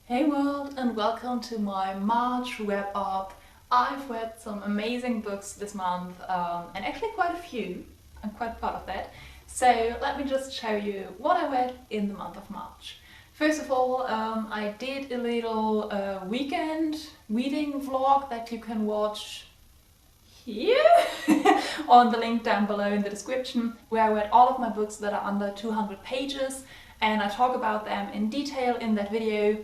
Hey world, and welcome to my March wrap up. I've read some amazing books this month, and actually quite a few. I'm quite proud of that. So let me just show you what I read in the month of March. First of all, I did a little weekend reading vlog that you can watch here on the link down below in the description, where I read all of my books that are under 200 pages and I talk about them in detail in that video.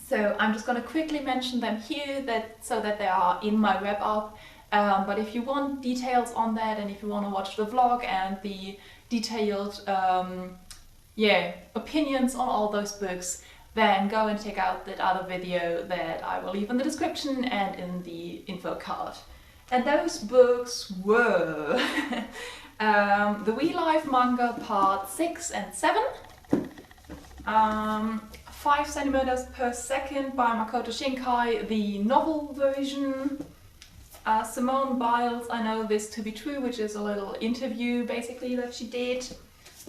So I'm just going to quickly mention them here so that they are in my wrap up. But if you want details on that, and if you want to watch the vlog and the detailed opinions on all those books, then go and check out that other video that I will leave in the description and in the info card. And those books were the ReLIFE manga part 6 and 7, 5 centimeters per second by Makoto Shinkai, the novel version. Simone, Biles, I know this to be true, which is a little interview basically that she did.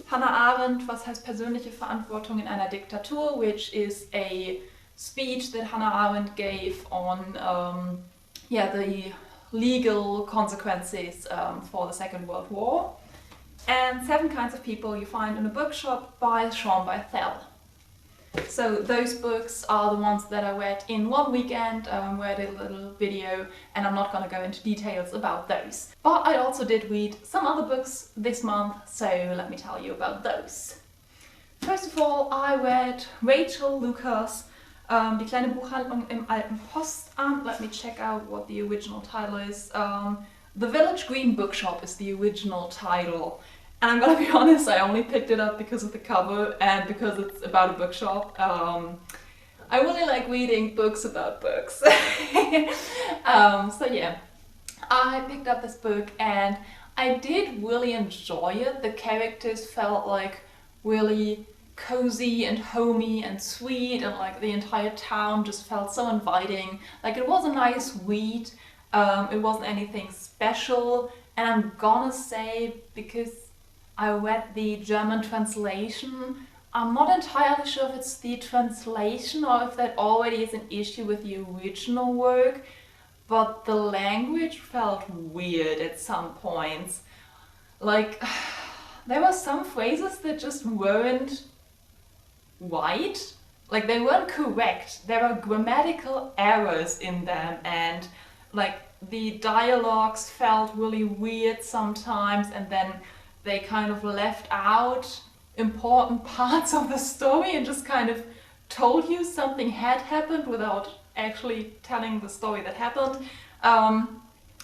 Hannah Arendt, was heißt Persönliche Verantwortung in einer Diktatur, which is a speech that Hannah Arendt gave on the legal consequences for the Second World War. And 7 Kinds of People you find in a bookshop by Shaun Bythell. So those books are the ones that I read in one weekend, where I did a little video, and I'm not going to go into details about those. But I also did read some other books this month, so let me tell you about those. First of all, I read Rachael Lucas' Die Kleine Buchhandlung im Alten Postamt. Let me check out what the original title is. The Village Green Bookshop is the original title. And I'm gonna be honest, I only picked it up because of the cover and because it's about a bookshop. I really like reading books about books. So yeah, I picked up this book and I did really enjoy it. The characters felt like really cozy and homey and sweet, and like the entire town just felt so inviting. Like it was a nice read. It wasn't anything special, and I'm gonna say, because I read the German translation, I'm not entirely sure if it's the translation or if that already is an issue with the original work, but the language felt weird at some points. Like, there were some phrases that just weren't right. Like, they weren't correct. There were grammatical errors in them, and like the dialogues felt really weird sometimes, and then they kind of left out important parts of the story and just kind of told you something had happened without actually telling the story that happened.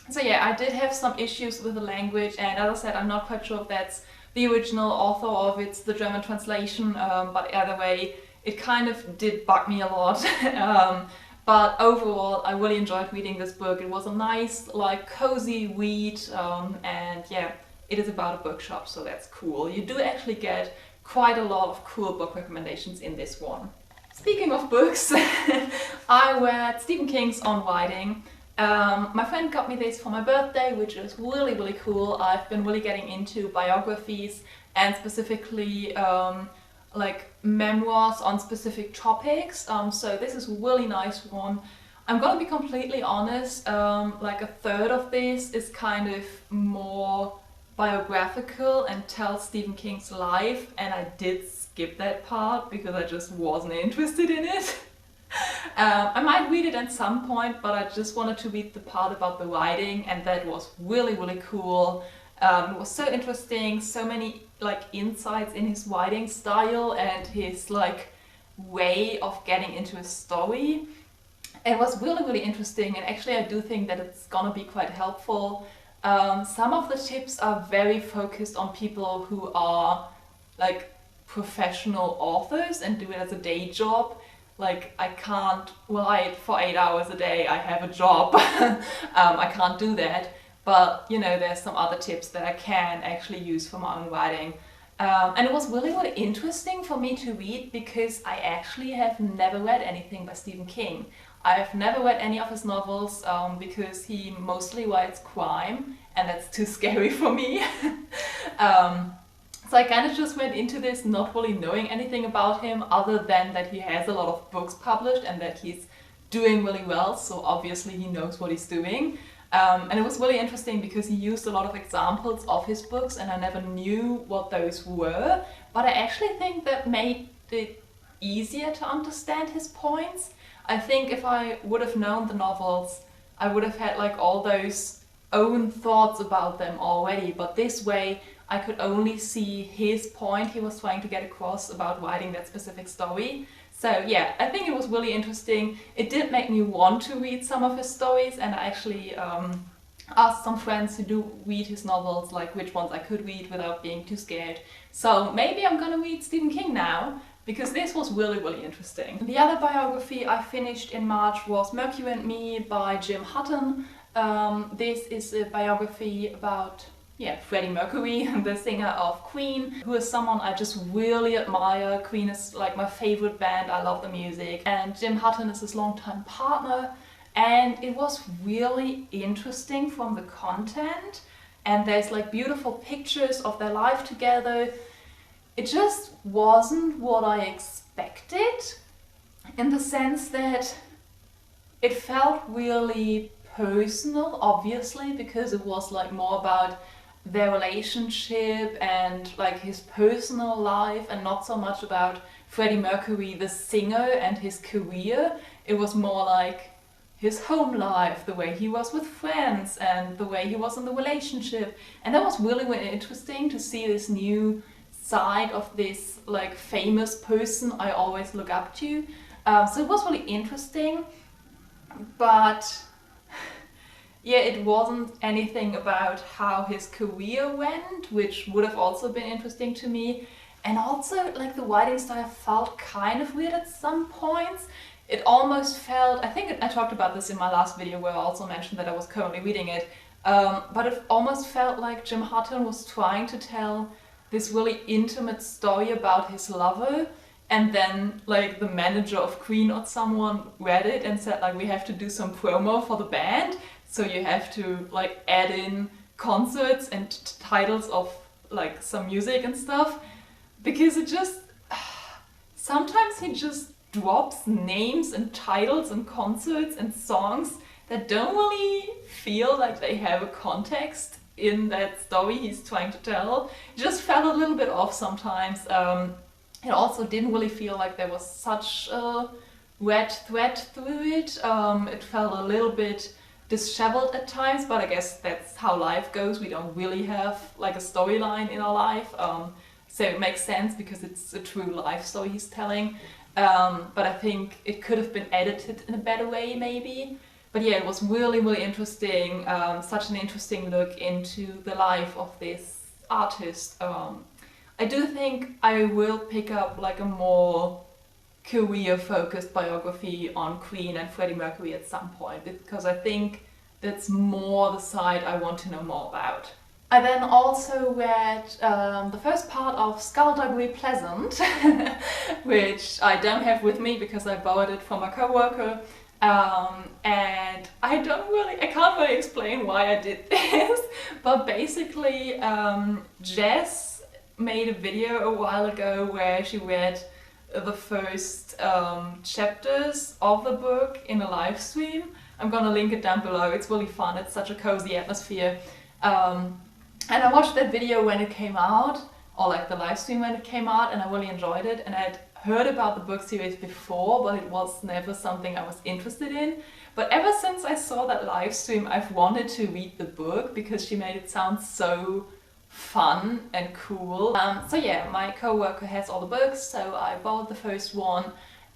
So yeah, I did have some issues with the language, and as I said, I'm not quite sure if that's the original author or if it's the German translation, but either way, it kind of did bug me a lot. But overall, I really enjoyed reading this book. It was a nice, like, cozy read, and yeah, it is about a bookshop, so that's cool. You do actually get quite a lot of cool book recommendations in this one. Speaking of books, I read Stephen King's On Writing. My friend got me this for my birthday, which is really, really cool. I've been really getting into biographies and specifically like memoirs on specific topics. So this is a really nice one. I'm gonna be completely honest, like a third of this is kind of more biographical and tells Stephen King's life, and I did skip that part because I just wasn't interested in it. I might read it at some point, but I just wanted to read the part about the writing, and that was really, really cool. It was so interesting, so many like insights in his writing style and his like way of getting into a story. It was really, really interesting, and actually I do think that it's gonna be quite helpful. Some of the tips are very focused on people who are like professional authors and do it as a day job. Like, I can't write for 8 hours a day, I have a job. I can't do that. But, you know, there's some other tips that I can actually use for my own writing. And it was really, really interesting for me to read because I actually have never read anything by Stephen King. I've never read any of his novels because he mostly writes crime, and that's too scary for me. So I kind of just went into this not really knowing anything about him other than that he has a lot of books published and that he's doing really well, so obviously he knows what he's doing. And it was really interesting because he used a lot of examples of his books and I never knew what those were, but I actually think that made it easier to understand his points. I think if I would have known the novels, I would have had like all those own thoughts about them already, but this way I could only see his point he was trying to get across about writing that specific story. So yeah, I think it was really interesting. It did make me want to read some of his stories, and I actually asked some friends who do read his novels like which ones I could read without being too scared. So maybe I'm gonna read Stephen King now, because this was really interesting. The other biography I finished in March was Mercury and Me by Jim Hutton. This is a biography about Freddie Mercury, the singer of Queen, who is someone I just really admire. Queen is like my favorite band, I love the music, and Jim Hutton is his longtime partner, and it was really interesting from the content, and there's like beautiful pictures of their life together. It just wasn't what I expected, in the sense that it felt really personal, obviously, because it was like more about their relationship and like his personal life and not so much about Freddie Mercury the singer and his career. It was more like his home life, the way he was with friends and the way he was in the relationship, and that was really interesting to see this new side of this like famous person I always look up to. So it was really interesting, but yeah, it wasn't anything about how his career went, which would have also been interesting to me. And also, like, the writing style felt kind of weird at some points. It almost felt, I think I talked about this in my last video where I also mentioned that I was currently reading it, but it almost felt like Jim Hutton was trying to tell this really intimate story about his lover, and then like the manager of Queen or someone read it and said like, we have to do some promo for the band. So you have to like add in concerts and titles of like some music and stuff, because it just, sometimes he just drops names and titles and concerts and songs that don't really feel like they have a context in that story he's trying to tell. It just felt a little bit off sometimes. It also didn't really feel like there was such a red thread through it. It felt a little bit disheveled at times, but I guess that's how life goes. We don't really have like a storyline in our life, so it makes sense because it's a true life story he's telling. But I think it could have been edited in a better way maybe. But yeah, it was really interesting, such an interesting look into the life of this artist. I do think I will pick up like a more career-focused biography on Queen and Freddie Mercury at some point, because I think that's more the side I want to know more about. I then also read the first part of Skulduggery Pleasant, which I don't have with me because I borrowed it from a co-worker, and I can't really explain why I did this, but basically Jess made a video a while ago where she read the first chapters of the book in a live stream. I'm gonna link it down below. It's really fun. It's such a cozy atmosphere. And I watched that video when it came out, or like the live stream when it came out, and I really enjoyed it. And I'd heard about the book series before, but it was never something I was interested in. But ever since I saw that live stream, I've wanted to read the book because she made it sound so fun and cool. So yeah, my co-worker has all the books, so I bought the first one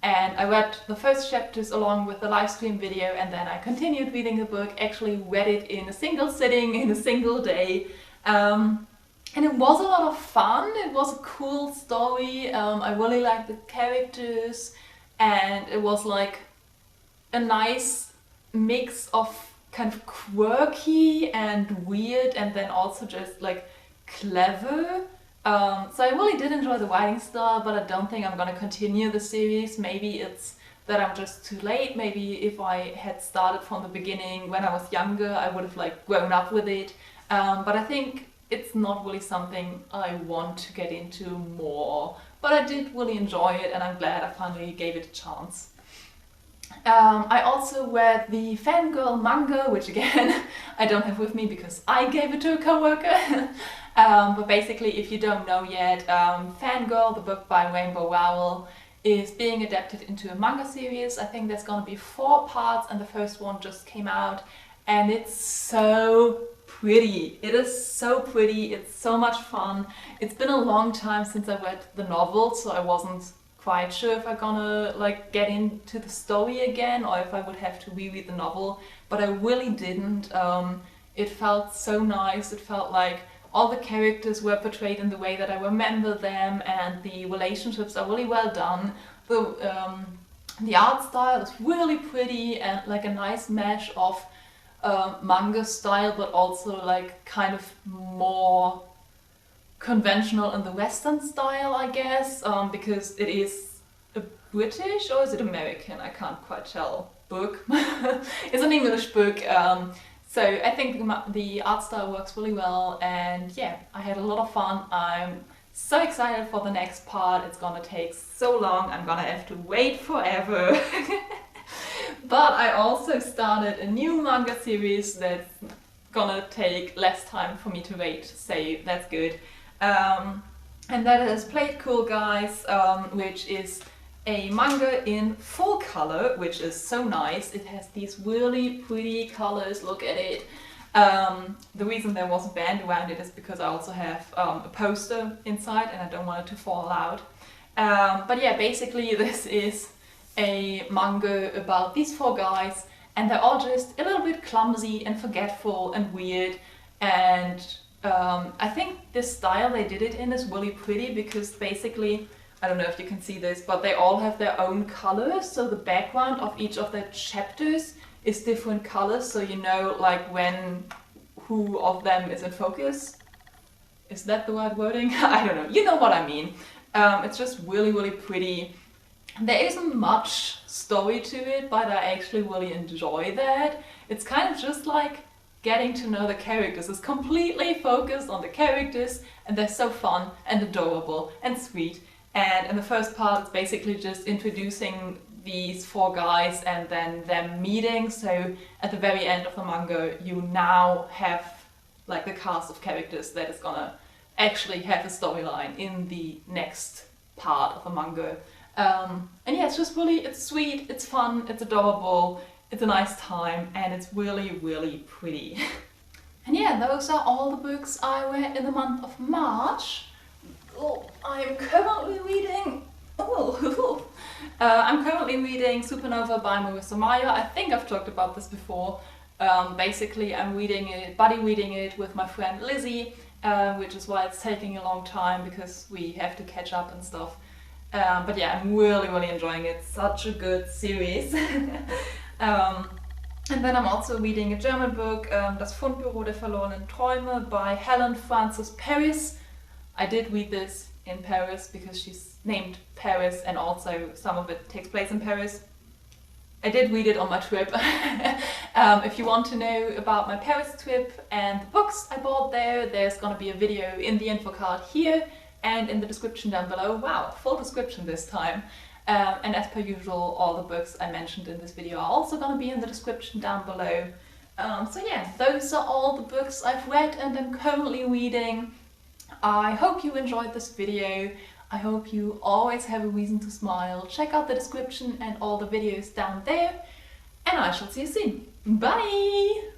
and I read the first chapters along with the live stream video, and then I continued reading the book, actually read it in a single sitting, in a single day. And it was a lot of fun. It was a cool story. I really liked the characters, and it was like a nice mix of kind of quirky and weird, and then also just like clever. So I really did enjoy the writing style, but I don't think I'm gonna continue the series. Maybe it's that I'm just too late. Maybe if I had started from the beginning when I was younger, I would have like grown up with it. But I think it's not really something I want to get into more, but I did really enjoy it and I'm glad I finally gave it a chance. I also read the Fangirl Manga, which again I don't have with me because I gave it to a coworker. But basically, if you don't know yet, Fangirl, the book by Rainbow Rowell, is being adapted into a manga series. I think there's gonna be 4 parts and the first one just came out, and it's so pretty. It is so pretty, it's so much fun. It's been a long time since I read the novel, so I wasn't quite sure if I'm gonna like get into the story again or if I would have to reread the novel, but I really didn't. It felt so nice. It felt like all the characters were portrayed in the way that I remember them, and the relationships are really well done. The art style is really pretty and like a nice mesh of manga style, but also like kind of more conventional in the Western style, I guess, because it is a British, or is it American? I can't quite tell. Book. It's an English book. So I think the art style works really well, and yeah, I had a lot of fun. I'm so excited for the next part. It's gonna take so long, I'm gonna have to wait forever. But I also started a new manga series that's gonna take less time for me to wait, so that's good. And that is Play It Cool Guys, which is a manga in full color, which is so nice. It has these really pretty colors, look at it. The reason there was a band around it is because I also have a poster inside and I don't want it to fall out. But yeah, basically this is a manga about these 4 guys, and they're all just a little bit clumsy and forgetful and weird, and I think this style they did it in is really pretty because basically, I don't know if you can see this, but they all have their own colors, so the background of each of their chapters is different colors, so you know like when who of them is in focus. Is that the right wording? I don't know, you know what I mean. It's just really, really pretty. There isn't much story to it, but I actually really enjoy that. It's kind of just like getting to know the characters. It's completely focused on the characters, and they're so fun and adorable and sweet. And in the first part, it's basically just introducing these 4 guys and then them meeting. So at the very end of the manga, you now have like the cast of characters that is gonna actually have a storyline in the next part of the manga. And yeah, it's just really, it's sweet, it's fun, it's adorable, it's a nice time, and it's really, really pretty. And yeah, those are all the books I read in the month of March. Oh, I'm currently reading Supernova by Marissa Meyer. I think I've talked about this before. Basically, I'm buddy reading it with my friend Lizzie, which is why it's taking a long time because we have to catch up and stuff. But yeah, I'm really, really enjoying it. Such a good series. And then I'm also reading a German book, Das Fundbüro der verlorenen Träume by Helen Frances Paris. I did read this in Paris because she's named Paris and also some of it takes place in Paris. I did read it on my trip. If you want to know about my Paris trip and the books I bought there, there's gonna be a video in the info card here and in the description down below. Wow, full description this time. And as per usual, all the books I mentioned in this video are also gonna be in the description down below. So yeah, those are all the books I've read and I'm currently reading. I hope you enjoyed this video. I hope you always have a reason to smile. Check out the description and all the videos down there. And I shall see you soon. Bye!